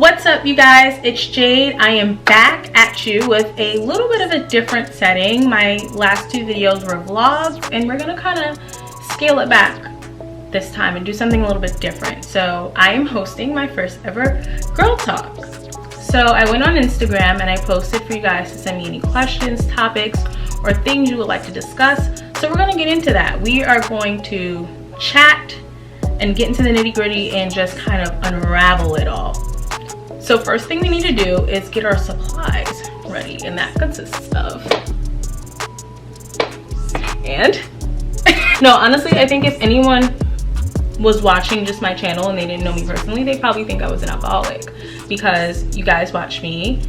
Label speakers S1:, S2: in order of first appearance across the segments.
S1: What's up, you guys? It's Jade. I am back at you with a little bit of a different setting. My last two videos were vlogs, and we're gonna kind of scale it back this time and do something a little bit different. So I am hosting my first ever girl talk. So I went on Instagram and I posted for you guys to send me any questions, topics, or things you would like to discuss. So we're gonna get into that. We are going to chat and get into the nitty-gritty and just kind of unravel it all. So first thing we need to do is get our supplies ready, and that consists of no, honestly, I think if anyone was watching just my channel and they didn't know me personally, they probably think I was an alcoholic, because you guys watch me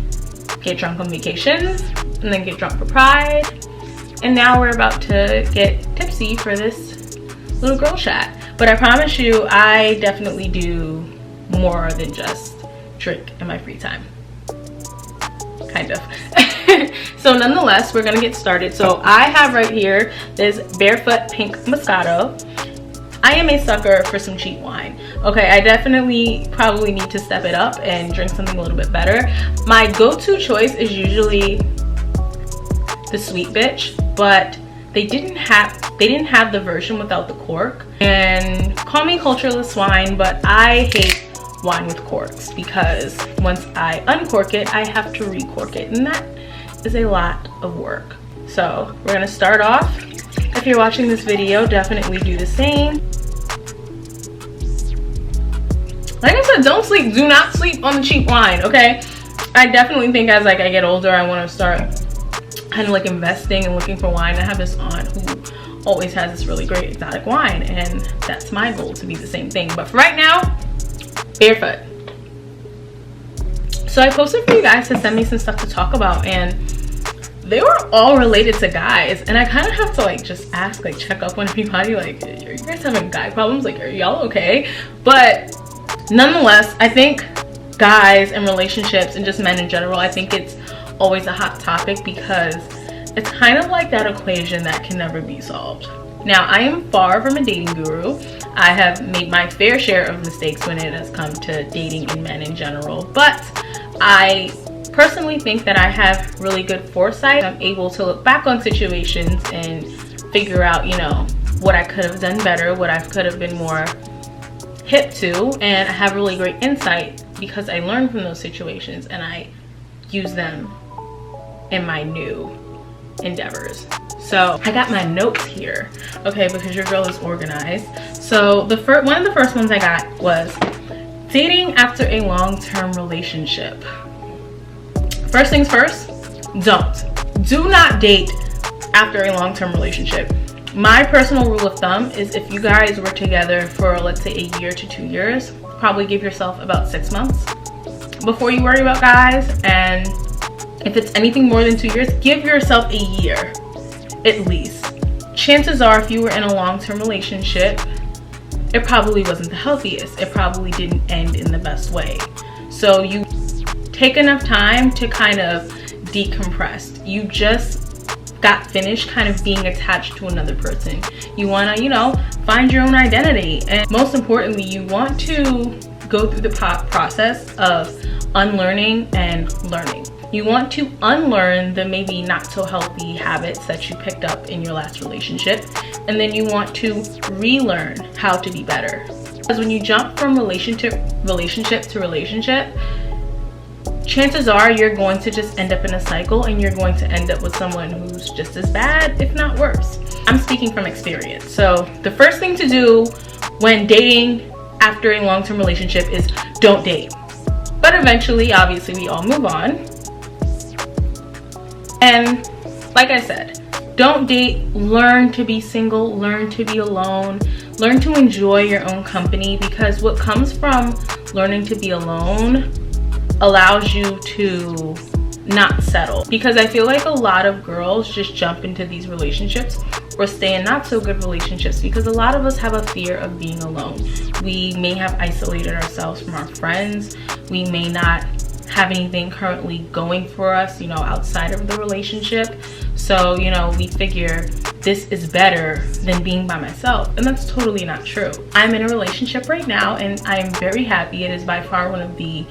S1: get drunk on vacations and then get drunk for Pride, and now we're about to get tipsy for this little girl chat. But I promise you, I definitely do more than just drink in my free time, kind of. So nonetheless, we're gonna get started. So I have right here this Barefoot Pink Moscato. I am a sucker for some cheap wine. Okay, I definitely probably need to step it up and drink something a little bit better. My go-to choice is usually the Sweet Bitch, but they didn't have the version without the cork. And call me cultureless wine, but I hate wine with corks, because once I uncork it, I have to recork it, and that is a lot of work. So we're gonna start off. If you're watching this video, definitely do the same. Like I said, don't sleep, do not sleep on the cheap wine, okay? I definitely think as like I get older, I want to start kind of like investing and looking for wine. I have this aunt who always has this really great exotic wine, and that's my goal, to be the same thing. But for right now, Barefoot. So I posted for you guys to send me some stuff to talk about, and they were all related to guys, and I kind of have to like just ask, like check up on everybody, like, are you guys having guy problems? Like, are y'all okay? But nonetheless, I think guys and relationships and just men in general, I think it's always a hot topic, because it's kind of like that equation that can never be solved. Now, I am far from a dating guru. I have made my fair share of mistakes when it has come to dating and men in general, but I personally think that I have really good foresight. I'm able to look back on situations and figure out, you know, what I could have done better, what I could have been more hip to, and I have really great insight because I learned from those situations and I use them in my new endeavors. So I got my notes here, okay, because your girl is organized. So one of the first ones I got was dating after a long-term relationship. First things first, do not date after a long-term relationship. My personal rule of thumb is if you guys were together for, let's say, a year to 2 years, probably give yourself about 6 months before you worry about guys. And if it's anything more than 2 years, give yourself a year at least. Chances are, if you were in a long-term relationship, it probably wasn't the healthiest. It probably didn't end in the best way. So you take enough time to kind of decompress. You just got finished kind of being attached to another person. You want to, you know, find your own identity. And most importantly, you want to go through the process of unlearning and learning. You want to unlearn the maybe not so healthy habits that you picked up in your last relationship, and then you want to relearn how to be better. Because when you jump from relationship to relationship, chances are you're going to just end up in a cycle, and you're going to end up with someone who's just as bad, if not worse. I'm speaking from experience. So the first thing to do when dating after a long-term relationship is don't date. But eventually, obviously, we all move on. And like I said, don't date, learn to be single, learn to be alone, learn to enjoy your own company, because what comes from learning to be alone allows you to not settle. Because I feel like a lot of girls just jump into these relationships or stay in not so good relationships because a lot of us have a fear of being alone. We may have isolated ourselves from our friends. We may not have anything currently going for us, you know, outside of the relationship. So, you know, we figure this is better than being by myself, and that's totally not true. I'm in a relationship right now and I'm very happy. It is by far one of the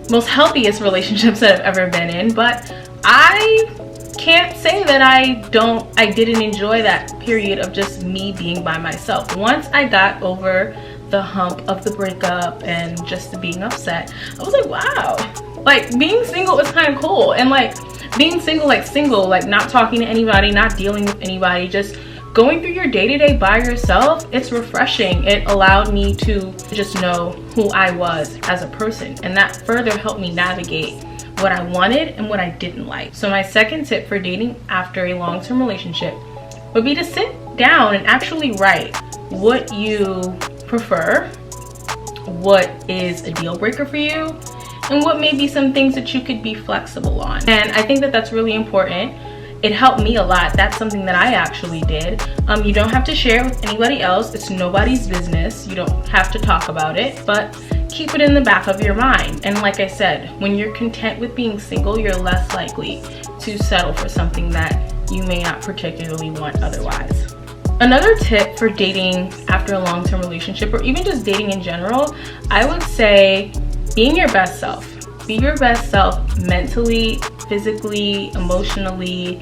S1: most healthiest relationships that I've ever been in, but I can't say that I didn't enjoy that period of just me being by myself. Once I got over the hump of the breakup and just the being upset, I was like, wow, like being single is kind of cool. And like being single, like not talking to anybody, not dealing with anybody, just going through your day-to-day by yourself, it's refreshing. It allowed me to just know who I was as a person, and that further helped me navigate what I wanted and what I didn't like. So my second tip for dating after a long-term relationship would be to sit down and actually write what you prefer, what is a deal breaker for you, and what may be some things that you could be flexible on. And I think that that's really important. It helped me a lot. That's something that I actually did. You don't have to share it with anybody else. It's nobody's business. You don't have to talk about it, but keep it in the back of your mind. And like I said, when you're content with being single, you're less likely to settle for something that you may not particularly want otherwise. Another tip for dating after a long-term relationship, or even just dating in general, I would say being your best self. Be your best self mentally, physically, emotionally,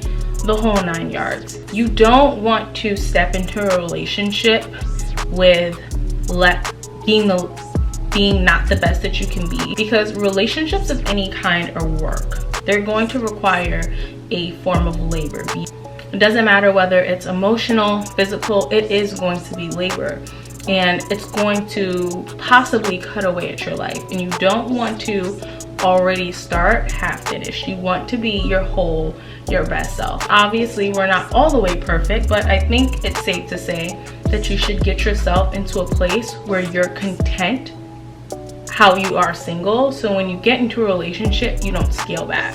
S1: the whole 9 yards. You don't want to step into a relationship with being not the best that you can be, because relationships of any kind are work. They're going to require a form of labor. It doesn't matter whether it's emotional, physical, it is going to be labor. And it's going to possibly cut away at your life. And you don't want to already start half finished. You want to be your best self. Obviously, we're not all the way perfect, but I think it's safe to say that you should get yourself into a place where you're content how you are single, so when you get into a relationship, you don't scale back.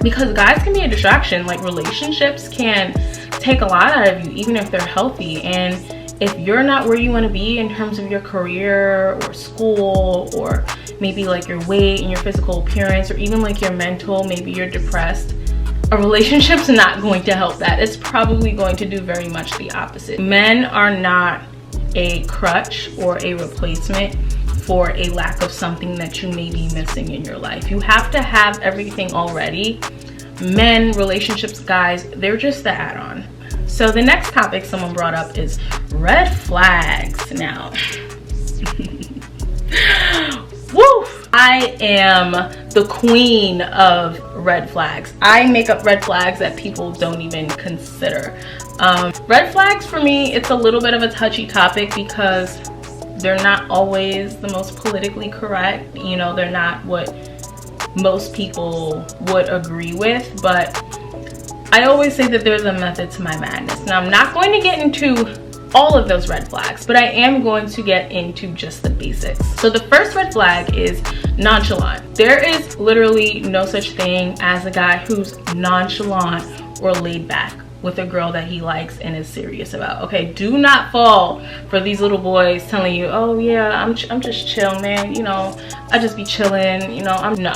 S1: Because guys can be a distraction. Like, relationships can take a lot out of you, even if they're healthy. And if you're not where you want to be in terms of your career or school, or maybe like your weight and your physical appearance, or even like your mental, maybe you're depressed, a relationship's not going to help that. It's probably going to do very much the opposite. Men are not a crutch or a replacement for a lack of something that you may be missing in your life. You have to have everything already. Men, relationships, guys, they're just the add-on. So the next topic someone brought up is red flags. Now, woo! I am the queen of red flags. I make up red flags that people don't even consider. Red flags for me, it's a little bit of a touchy topic because they're not always the most politically correct. You know, they're not what most people would agree with, but I always say that there's a method to my madness. Now, I'm not going to get into all of those red flags, but I am going to get into just the basics. So the first red flag is nonchalant. There is literally no such thing as a guy who's nonchalant or laid back with a girl that he likes and is serious about. Okay, do not fall for these little boys telling you, oh yeah, I'm just chill, man, you know, I just be chilling, you know. No.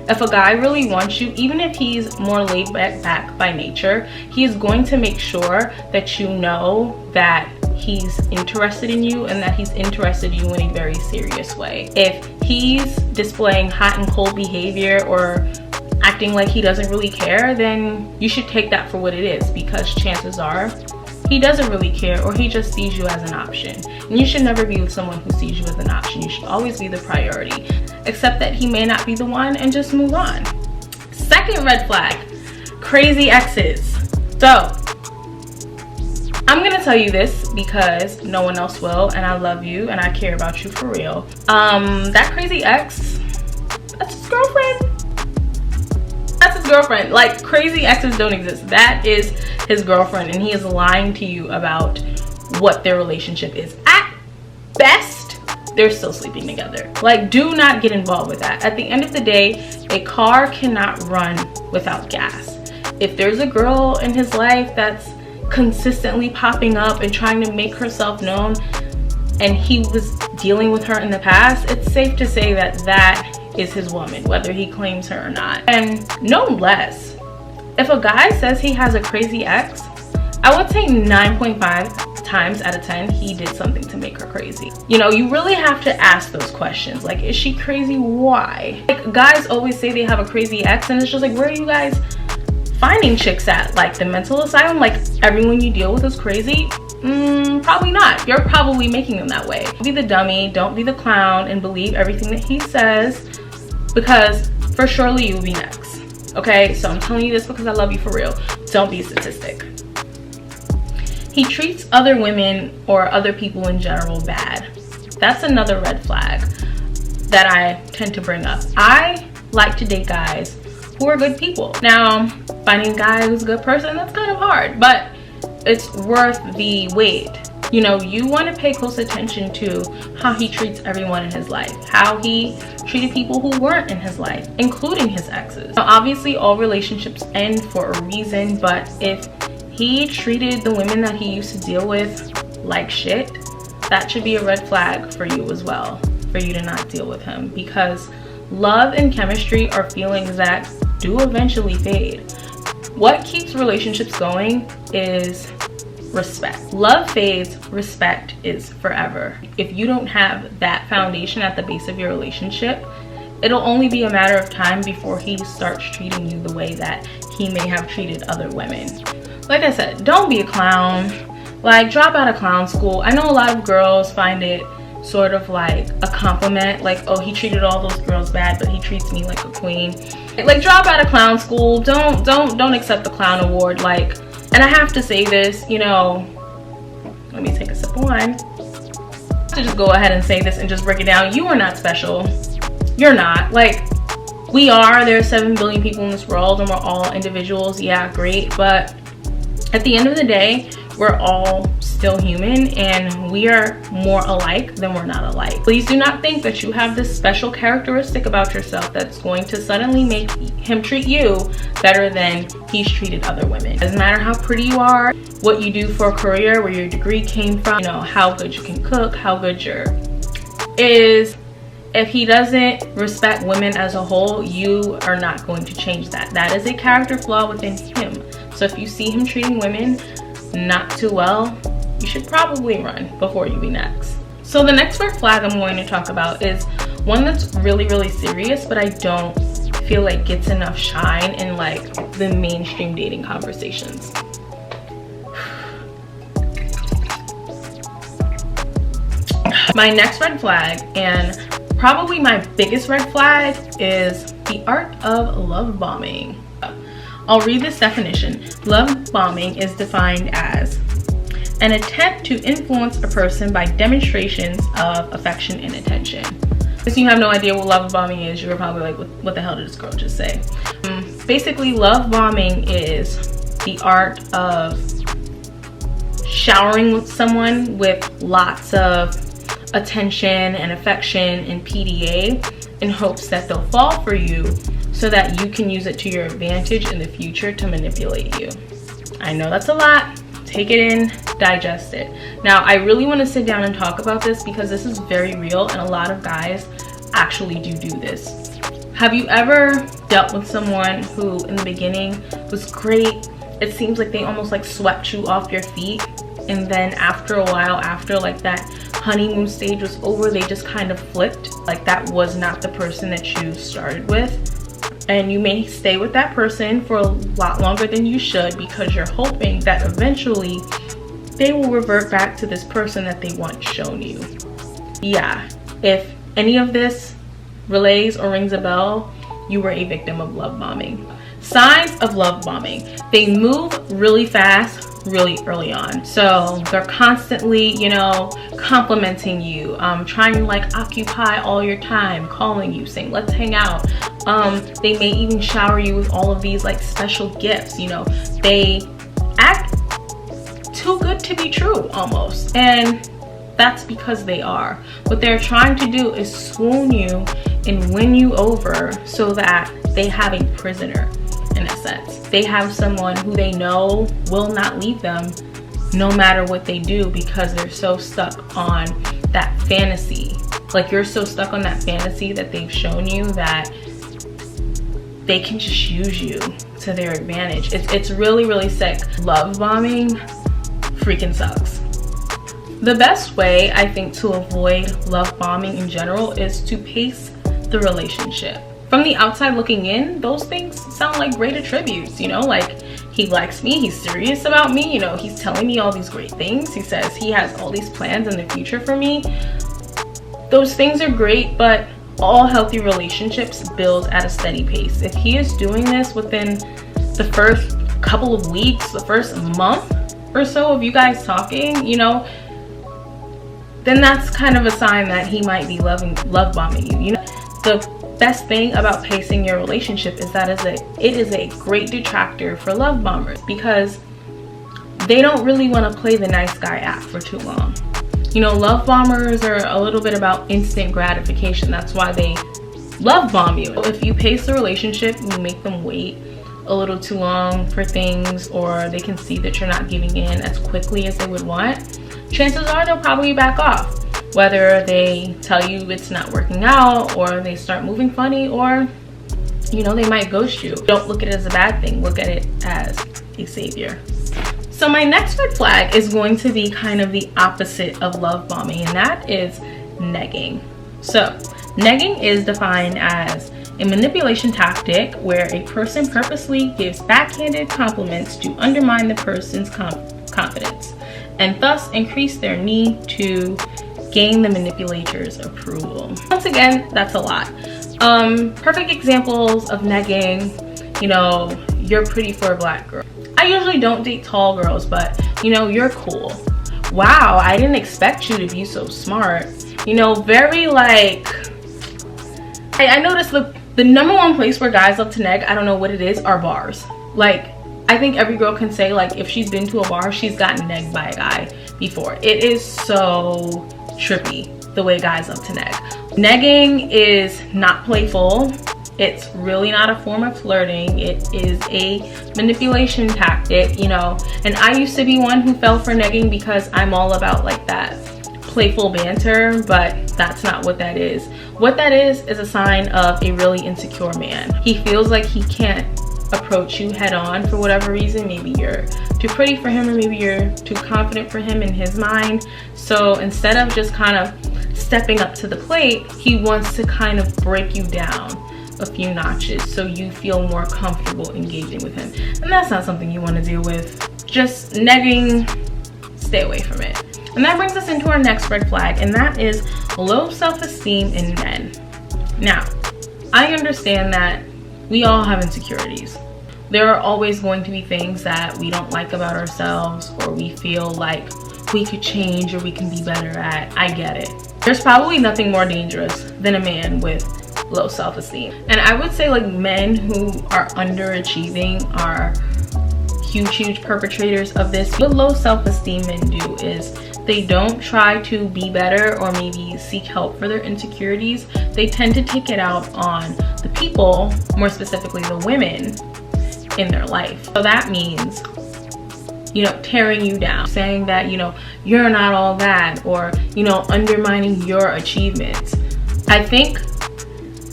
S1: If a guy really wants you, even if he's more laid back by nature, he is going to make sure that you know that he's interested in you and that he's interested in you in a very serious way. If he's displaying hot and cold behavior or acting like he doesn't really care, then you should take that for what it is, because chances are he doesn't really care, or he just sees you as an option. And you should never be with someone who sees you as an option. You should always be the priority. Accept that he may not be the one and just move on. Second red flag, crazy exes. So I'm gonna tell you this because no one else will, and I love you and I care about you for real. That crazy ex, that's his girlfriend. That's his girlfriend. Like, crazy exes don't exist. That is his girlfriend, and he is lying to you about what their relationship is. At best, they're still sleeping together. Like, do not get involved with that. At the end of the day, a car cannot run without gas. If there's a girl in his life that's consistently popping up and trying to make herself known, and he was dealing with her in the past, it's safe to say that that is his woman, whether he claims her or not. And no less, if a guy says he has a crazy ex, I would say 9.5 times out of 10 he did something to make her crazy. You know, you really have to ask those questions. Like, is she crazy? Why? Like, guys always say they have a crazy ex, and it's just like, where are you guys finding chicks at? Like, the mental asylum? Like, everyone you deal with is crazy? Probably not. You're probably making them that way. Don't be the dummy, don't be the clown, and believe everything that he says, because for surely you will be next. Okay, so I'm telling you this because I love you for real. Don't be a statistic. He treats other women or other people in general bad. That's another red flag that I tend to bring up. I like to date guys who are good people. Now, finding a guy who's a good person, that's kind of hard, but it's worth the wait. You know, you want to pay close attention to how he treats everyone in his life, how he treated people who weren't in his life, including his exes. Now, obviously, all relationships end for a reason, but if he treated the women that he used to deal with like shit, that should be a red flag for you as well, for you to not deal with him, because love and chemistry are feelings that do eventually fade. What keeps relationships going is respect. Love fades, respect is forever. If you don't have that foundation at the base of your relationship, it'll only be a matter of time before he starts treating you the way that he may have treated other women. Like I said, don't be a clown. Like, drop out of clown school. I know a lot of girls find it sort of like a compliment, like, oh, he treated all those girls bad, but he treats me like a queen. Like, drop out of clown school. Don't accept the clown award. Like, and I have to say this, you know, let me take a sip of wine. To just go ahead and say this and just break it down. You are not special. You're not. Like, we are. There are 7 billion people in this world and we're all individuals. Yeah, great. But at the end of the day, we're all still human and we are more alike than we're not alike. Please do not think that you have this special characteristic about yourself that's going to suddenly make him treat you better than he's treated other women. It doesn't matter how pretty you are, what you do for a career, where your degree came from, you know, how good you can cook, how good your is. If he doesn't respect women as a whole, you are not going to change that. That is a character flaw within him. So if you see him treating women not too well, you should probably run before you be next. So the next red flag I'm going to talk about is one that's really, really serious, but I don't feel like gets enough shine in like the mainstream dating conversations. My next red flag, and probably my biggest red flag, is the art of love bombing. I'll read this definition. Love bombing is defined as an attempt to influence a person by demonstrations of affection and attention. If you have no idea what love bombing is, you're probably like, what the hell did this girl just say? Basically, love bombing is the art of showering with someone with lots of attention and affection and PDA in hopes that they'll fall for you so that you can use it to your advantage in the future to manipulate you. I know that's a lot. Take it in, digest it. Now, I really want to sit down and talk about this because this is very real and a lot of guys actually do this. Have you ever dealt with someone who in the beginning was great? It seems like they almost like swept you off your feet, and then after a while, after like that honeymoon stage was over, they just kind of flipped. Like that was not the person that you started with. And you may stay with that person for a lot longer than you should because you're hoping that eventually they will revert back to this person that they once shown you. Yeah, if any of this relays or rings a bell, you were a victim of love bombing. Signs of love bombing: they move really fast really early on. So they're constantly, you know, complimenting you, trying to like occupy all your time, calling you, saying let's hang out. They may even shower you with all of these like special gifts. You know, they act too good to be true almost, and that's because they are. What they're trying to do is swoon you and win you over so that they have a prisoner. In a sense, they have someone who they know will not leave them no matter what they do, because they're so stuck on that fantasy. Like, you're so stuck on that fantasy that they've shown you that they can just use you to their advantage. It's really, really sick. Love bombing freaking sucks. The best way, I think, to avoid love bombing in general is to pace the relationship. From the outside looking in, those things sound like great attributes, you know, like he likes me, he's serious about me, you know, he's telling me all these great things, he says he has all these plans in the future for me. Those things are great, but all healthy relationships build at a steady pace. If he is doing this within the first couple of weeks, the first month or so of you guys talking, you know, then that's kind of a sign that he might be love bombing you. You know, the best thing about pacing your relationship is that it is a great detractor for love bombers, because they don't really want to play the nice guy act for too long. You know, love bombers are a little bit about instant gratification. That's why they love bomb you. If you pace the relationship, you make them wait a little too long for things, or they can see that you're not giving in as quickly as they would want, chances are they'll probably back off. Whether they tell you it's not working out, or they start moving funny, or, you know, they might ghost you. Don't look at it as a bad thing, look at it as a savior. So my next red flag is going to be kind of the opposite of love bombing, and that is negging. So negging is defined as a manipulation tactic where a person purposely gives backhanded compliments to undermine the person's confidence, and thus increase their need to gain the manipulator's approval. Once again, that's a lot. Perfect examples of negging, you know, you're pretty for a black girl. I usually don't date tall girls, but you know, you're cool. Wow, I didn't expect you to be so smart. You know, very like, I noticed the number one place where guys love to neg, I don't know what it is, are bars. Like, I think every girl can say, like, if she's been to a bar, she's gotten negged by a guy before. It is so trippy the way guys love to neg. Negging is not playful. It's really not a form of flirting. It is a manipulation tactic, you know. And I used to be one who fell for negging because I'm all about like that playful banter, but that's not what that is. What that is a sign of a really insecure man. He feels like he can't approach you head on for whatever reason. Maybe you're too pretty for him, or maybe you're too confident for him in his mind. So instead of just kind of stepping up to the plate, he wants to kind of break you down a few notches so you feel more comfortable engaging with him. And that's not something you want to deal with. Just negging, stay away from it. And that brings us into our next red flag, and that is low self-esteem in men. Now, I understand that we all have insecurities. There are always going to be things that we don't like about ourselves, or we feel like we could change or we can be better at. I get it. There's probably nothing more dangerous than a man with low self-esteem. And I would say, like, men who are underachieving are huge perpetrators of this. What low self-esteem men do is they don't try to be better or maybe seek help for their insecurities. They tend to take it out on the people, more specifically the women in their life. So that means, you know, tearing you down, saying that, you know, you're not all that, or, you know, undermining your achievements. I think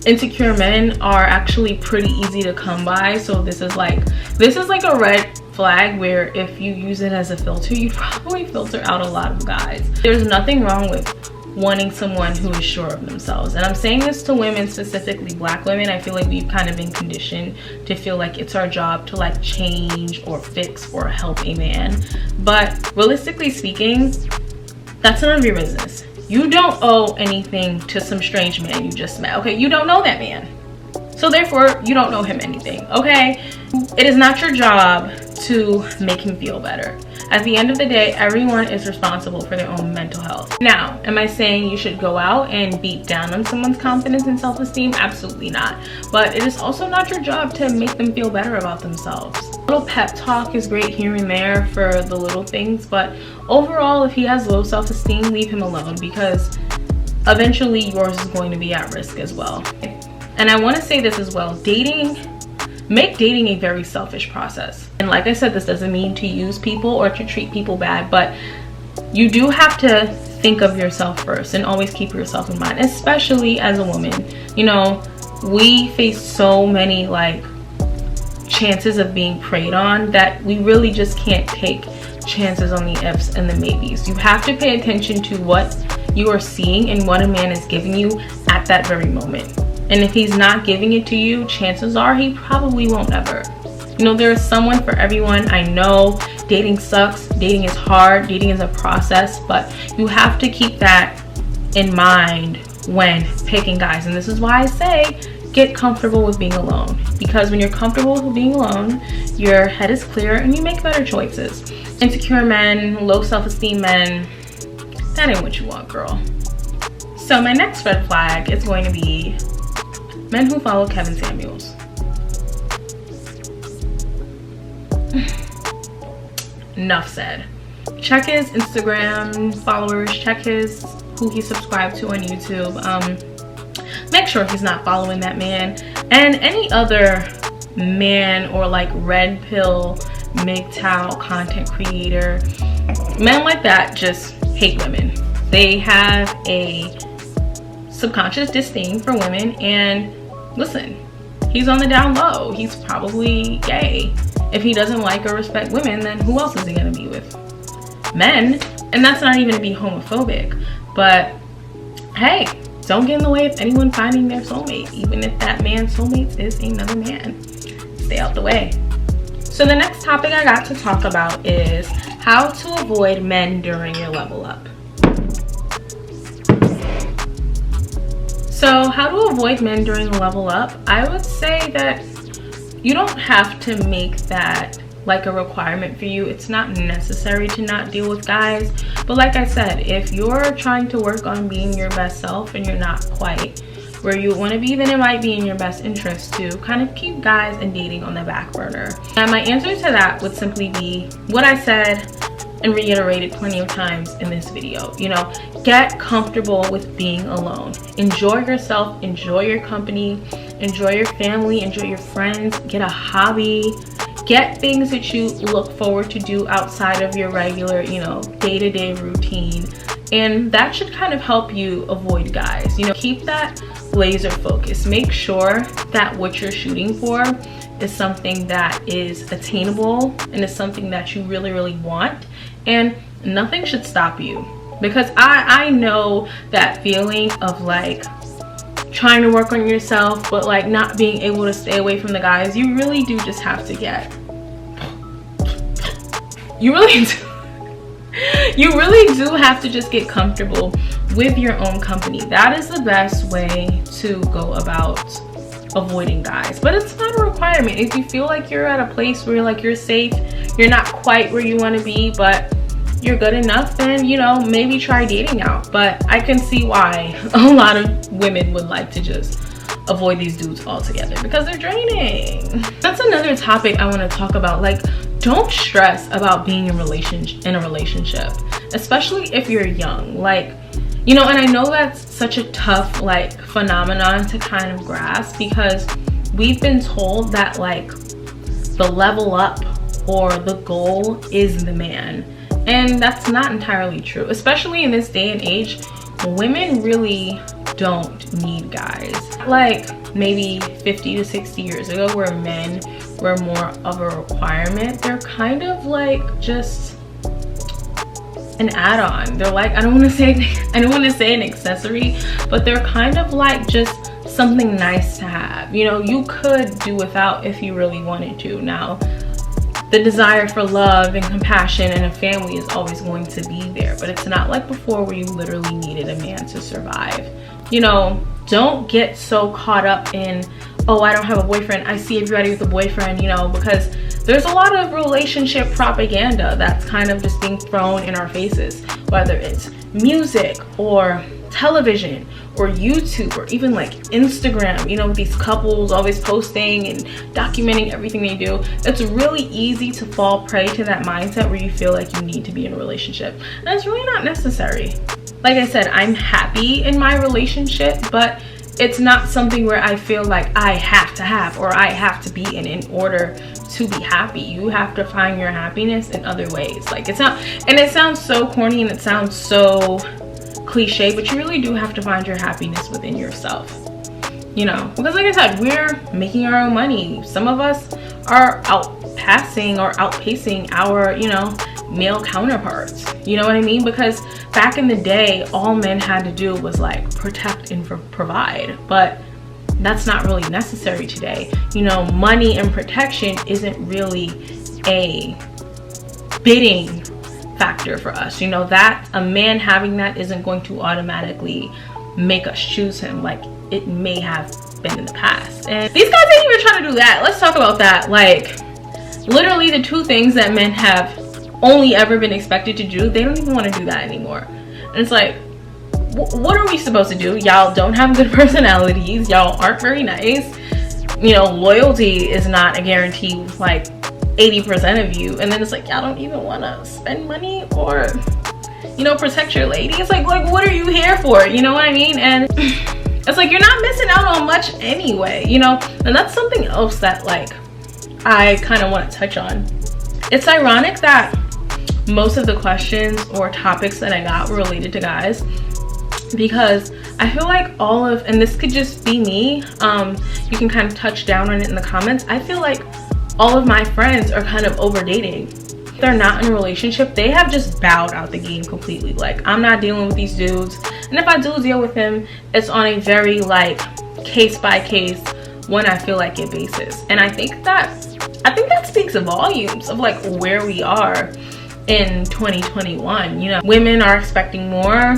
S1: insecure men are actually pretty easy to come by. So this is like a red flag where if you use it as a filter, you probably filter out a lot of guys. There's nothing wrong with wanting someone who is sure of themselves. And I'm saying this to women, specifically black women. I feel like we've kind of been conditioned to feel like it's our job to like change or fix or help a man. But realistically speaking, that's none of your business. You don't owe anything to some strange man you just met, okay? You don't know that man. So therefore, you don't know him anything, okay? It is not your job to make him feel better. At the end of the day, everyone is responsible for their own mental health. Now, am I saying you should go out and beat down on someone's confidence and self-esteem? Absolutely not. But it is also not your job to make them feel better about themselves. A little pep talk is great here and there for the little things, but overall, if he has low self-esteem, leave him alone, because eventually yours is going to be at risk as well. And I want to say this as well, make dating a very selfish process. And like I said, this doesn't mean to use people or to treat people bad, but you do have to think of yourself first and always keep yourself in mind, especially as a woman. You know, we face so many like chances of being preyed on that we really just can't take chances on the ifs and the maybes. You have to pay attention to what you are seeing and what a man is giving you at that very moment. And if he's not giving it to you, chances are he probably won't ever. You know, there is someone for everyone. I know dating sucks, dating is hard, dating is a process, but you have to keep that in mind when picking guys. And this is why I say get comfortable with being alone, because when you're comfortable with being alone, your head is clear and you make better choices. Insecure men, low self-esteem men, that ain't what you want, girl. So my next red flag is going to be men who follow Kevin Samuels. Enough said. Check his Instagram followers, check who he subscribed to on YouTube. Make sure he's not following that man and any other man or like red pill MGTOW content creator. Men like that just hate women. They have a subconscious disdain for women, and listen, he's on the down low. He's probably gay. If he doesn't like or respect women, then who else is he gonna be with? Men. And that's not even to be homophobic, but hey, don't get in the way of anyone finding their soulmate, even if that man's soulmate is another man. Stay out the way. So the next topic I got to talk about is how to avoid men during your level up. So how to avoid men during a level up? I would say that you don't have to make that like a requirement for you. It's not necessary to not deal with guys, but like I said, if you're trying to work on being your best self and you're not quite where you want to be, then it might be in your best interest to kind of keep guys and dating on the back burner. And my answer to that would simply be what I said and reiterated plenty of times in this video. You know, get comfortable with being alone. Enjoy yourself, enjoy your company, enjoy your family, enjoy your friends, get a hobby, get things that you look forward to do outside of your regular, you know, day-to-day routine. And that should kind of help you avoid guys. You know, keep that laser focus. Make sure that what you're shooting for is something that is attainable and is something that you really, really want. And nothing should stop you. Because I know that feeling of like trying to work on yourself, but like not being able to stay away from the guys. You really do just have to get, you really do have to just get comfortable with your own company. That is the best way to go about avoiding guys. But it's not a requirement. If you feel like you're at a place where like you're safe, you're not quite where you want to be, but you're good enough, then, you know, maybe try dating out. But I can see why a lot of women would like to just avoid these dudes altogether, because they're draining. That's another topic I want to talk about. Like, don't stress about being in a relationship, especially if you're young. Like, you know, and I know that's such a tough like phenomenon to kind of grasp, because we've been told that like the level up or the goal is the man. And that's not entirely true, especially in this day and age. Women really don't need guys. Like maybe 50 to 60 years ago, where men were more of a requirement, they're kind of like just an add-on. They're like, I don't want to say an accessory, but they're kind of like just something nice to have. You know, you could do without if you really wanted to. Now, the desire for love and compassion and a family is always going to be there, but it's not like before where you literally needed a man to survive. You know, don't get so caught up in, oh, I don't have a boyfriend, I see everybody with a boyfriend, you know, because there's a lot of relationship propaganda that's kind of just being thrown in our faces, whether it's music or television or YouTube or even like Instagram, you know, with these couples always posting and documenting everything they do. It's really easy to fall prey to that mindset where you feel like you need to be in a relationship, and it's really not necessary. Like I said, I'm happy in my relationship, but it's not something where I feel like I have to have or I have to be in order to be happy. You have to find your happiness in other ways. Like, it's not, and it sounds so corny and it sounds so cliche, but you really do have to find your happiness within yourself, you know, because like I said, we're making our own money. Some of us are outpacing our, you know, male counterparts. You know what I mean? Because back in the day, all men had to do was like protect and provide, but that's not really necessary today. You know, money and protection isn't really a bidding factor for us. You know, that a man having that isn't going to automatically make us choose him like it may have been in the past. And these guys ain't even trying to do that. Let's talk about that. Like, literally the two things that men have only ever been expected to do, they don't even want to do that anymore. And it's like, what are we supposed to do? Y'all don't have good personalities. Y'all aren't very nice. You know, loyalty is not a guarantee with like 80% of you. And then it's like, y'all don't even want to spend money or, you know, protect your lady. It's like what are you here for? You know what I mean? And it's like, you're not missing out on much anyway, you know? And that's something else that like I kind of want to touch on. It's ironic that most of the questions or topics that I got were related to guys, because I feel like all of, and this could just be me, you can kind of touch down on it in the comments, I feel like all of my friends are kind of over dating. They're not in a relationship, they have just bowed out the game completely. Like, I'm not dealing with these dudes, and if I do deal with him, it's on a very like case by case, when I feel like it basis. And I think that speaks volumes of like where we are in 2021. You know, women are expecting more,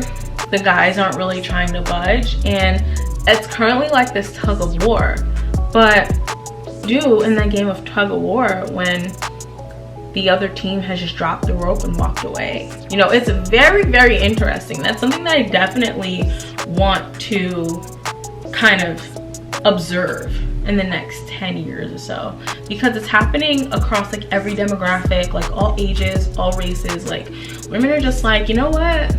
S1: the guys aren't really trying to budge, and it's currently like this tug of war. But do in that game of tug of war when the other team has just dropped the rope and walked away? You know, it's very, very interesting. That's something that I definitely want to kind of observe in the next 10 years or so, because it's happening across like every demographic, like all ages, all races. Like, women are just like, you know what,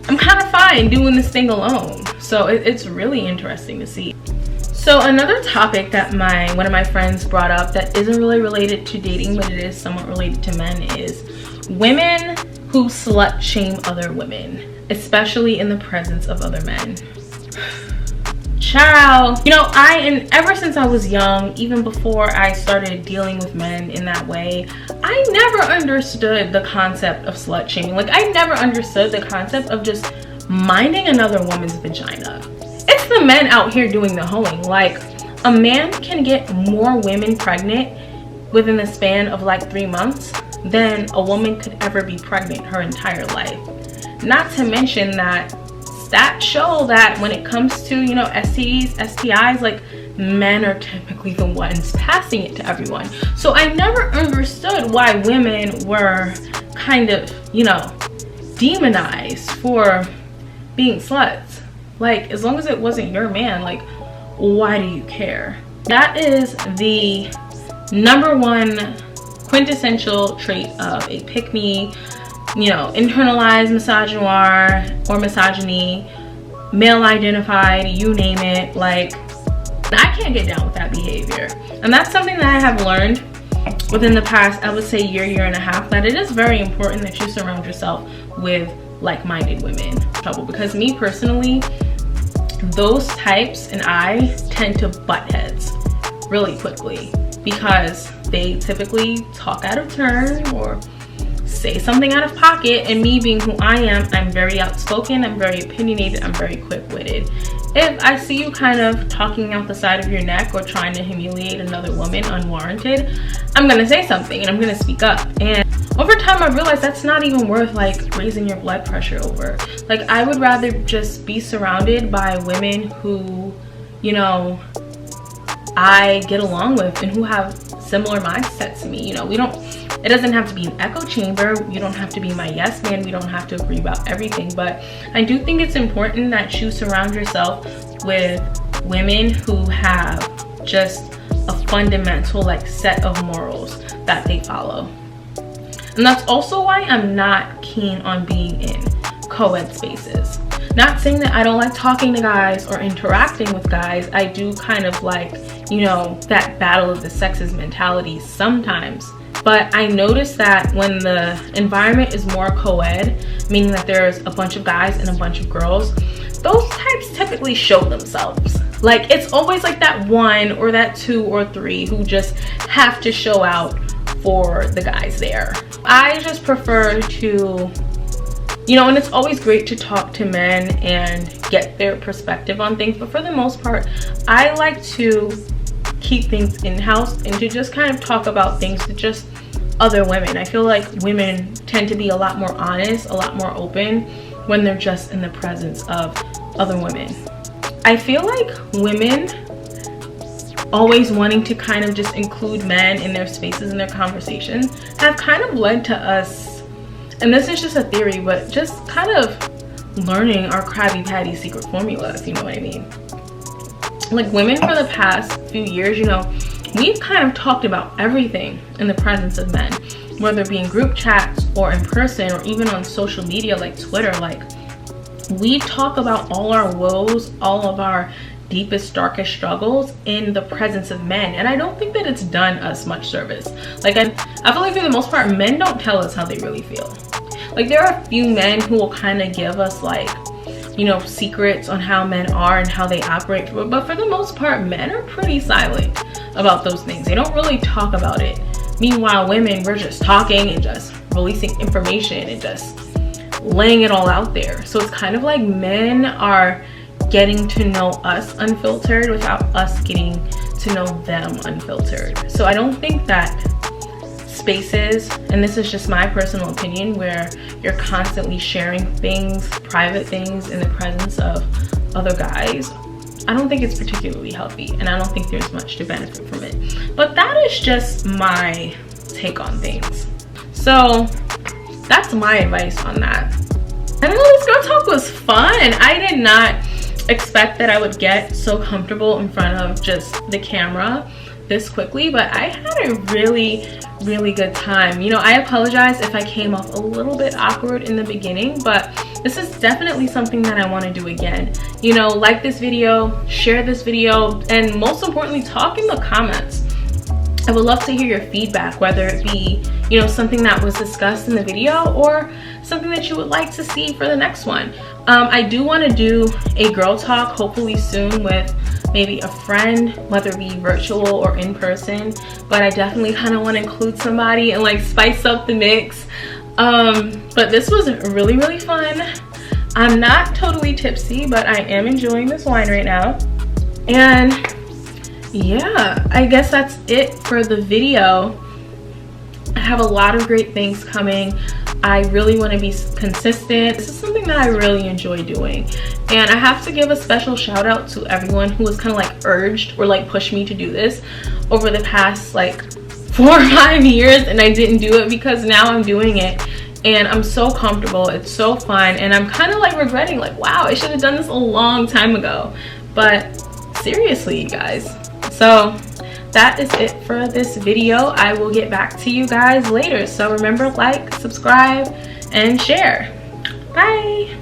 S1: I'm kind of fine doing this thing alone. So it's really interesting to see. So another topic that one of my friends brought up that isn't really related to dating, but it is somewhat related to men, is women who slut shame other women, especially in the presence of other men. Child, you know, ever since I was young, even before I started dealing with men in that way, I never understood the concept of slut shaming. Like, I never understood the concept of just minding another woman's vagina. It's the men out here doing the hoeing. Like, a man can get more women pregnant within the span of like 3 months than a woman could ever be pregnant her entire life. Not to mention that stats show that when it comes to, you know, STDs, STIs, like, men are typically the ones passing it to everyone. So I never understood why women were kind of, you know, demonized for being sluts. Like, as long as it wasn't your man, like, why do you care? That is the #1 quintessential trait of a pick-me, you know, internalized misogynoir or misogyny, male identified, you name it. Like, I can't get down with that behavior. And that's something that I have learned within the past, I would say, year and a half, that it is very important that you surround yourself with like-minded women. Because me personally, those types and I tend to butt heads really quickly, because they typically talk out of turn or say something out of pocket, and me being who I am, I'm very outspoken, I'm very opinionated, I'm very quick-witted. If I see you kind of talking out the side of your neck or trying to humiliate another woman unwarranted, I'm gonna say something and I'm gonna speak up. And over time, I realized that's not even worth like raising your blood pressure over. Like, I would rather just be surrounded by women who, you know, I get along with and who have similar mindsets to me. You know, it doesn't have to be an echo chamber. You don't have to be my yes man. We don't have to agree about everything. But I do think it's important that you surround yourself with women who have just a fundamental like set of morals that they follow. And that's also why I'm not keen on being in co-ed spaces. Not saying that I don't like talking to guys or interacting with guys. I do kind of like, you know, that battle of the sexes mentality sometimes. But I noticed that when the environment is more co-ed, meaning that there's a bunch of guys and a bunch of girls, those types typically show themselves. Like, it's always like that one or that two or three who just have to show out for the guys there. I just prefer to, you know, and it's always great to talk to men and get their perspective on things, but for the most part, I like to keep things in-house and to just kind of talk about things to just other women. I feel like women tend to be a lot more honest, a lot more open when they're just in the presence of other women. I feel like women always wanting to kind of just include men in their spaces and their conversations have kind of led to us, and this is just a theory, but just kind of learning our Krabby Patty secret formula, if you know what I mean. Like, women for the past few years, you know, we've kind of talked about everything in the presence of men, whether it be in group chats or in person or even on social media like Twitter. Like, we talk about all our woes, all of our deepest, darkest struggles in the presence of men, and I don't think that it's done us much service. Like, I feel like for the most part, men don't tell us how they really feel. Like, there are a few men who will kind of give us, like, you know, secrets on how men are and how they operate, but for the most part, men are pretty silent about those things. They don't really talk about it. Meanwhile, women, we're just talking and just releasing information and just laying it all out there. So it's kind of like men are getting to know us unfiltered without us getting to know them unfiltered. So I don't think that spaces, and this is just my personal opinion, where you're constantly sharing things, private things, in the presence of other guys, I don't think it's particularly healthy, and I don't think there's much to benefit from it. But that is just my take on things. So that's my advice on that. I don't know, this girl talk was fun. I did not expect that I would get so comfortable in front of just the camera this quickly, but I had a really good time. You know, I apologize if I came off a little bit awkward in the beginning, but this is definitely something that I want to do again. You know, like this video, share this video, and most importantly, talk in the comments. I would love to hear your feedback, whether it be, you know, something that was discussed in the video or something that you would like to see for the next one. I do want to do a girl talk hopefully soon with maybe a friend, whether it be virtual or in person, but I definitely kind of want to include somebody and like spice up the mix. But this was really fun. I'm not totally tipsy, but I am enjoying this wine right now. And yeah, I guess that's it for the video. I have a lot of great things coming. I really want to be consistent. This is something that I really enjoy doing, and I have to give a special shout out to everyone who was kind of like urged or like pushed me to do this over the past like 4 or 5 years, and I didn't do it, because now I'm doing it and I'm so comfortable. It's so fun, and I'm kind of like regretting, like, wow, I should have done this a long time ago. But seriously, you guys, so that is it for this video. I will get back to you guys later. So remember, like, subscribe, and share. Bye.